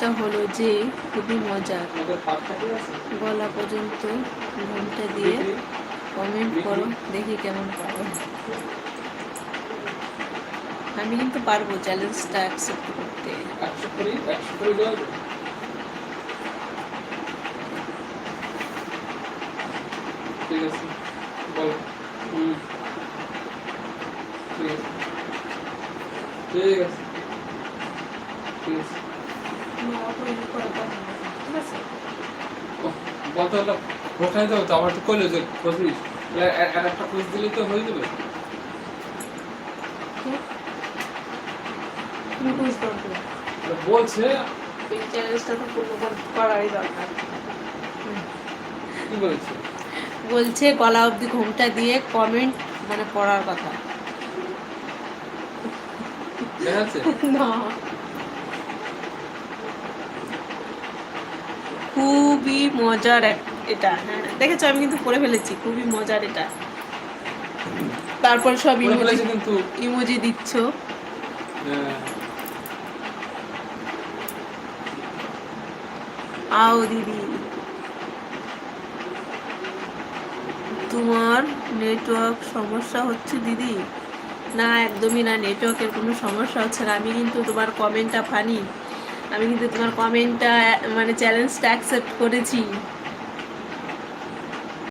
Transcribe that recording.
চ্যালেঞ্জটা হলো যে খুবই মজার। গলা পর্যন্ত ঘুমটা দিয়ে কমেন্ট করো, দেখি কেমন পারো। আমি কিন্তু পারবো চ্যালেঞ্জটা অ্যাকসেপ্ট করতে। ঠিক আছে, বলো। ঠিক আছে, ঠিক আছে, ঠিক আছে, বলতে হলো কোথায় যাও তো আমার তো কইলো যে খোঁজ নিস, একটা খোঁজ দিলেই তো হয়ে যাবে। তুমি বুঝ করবে, বলছে এই চ্যালেঞ্জটা তো পূর্ণ করারই দরকার। কি বলেছে? বলছে গলা অবধি ঘুমটা দিয়ে কমেন্ট মানে পড়ার কথা। দেখাচ্ছে না, খুবই মজার এটা। হ্যাঁ দেখেছো, আমি কিন্তু পড়ে ফেলেছি, খুবই মজার এটা। তারপর সব করে ফেলেছে কিন্তু। ইমোজি দিচ্ছ। আও দিদি, তোমার নেটওয়ার্ক সমস্যা হচ্ছে দিদি। না একদমই না, নেটওয়ার্কের কোনো সমস্যা হচ্ছে না। আমি কিন্তু তোমার কমেন্টটা ফানি, আমি কিন্তু তোমার কমেন্টটা মানে চ্যালেঞ্জটা অ্যাকসেপ্ট করেছি।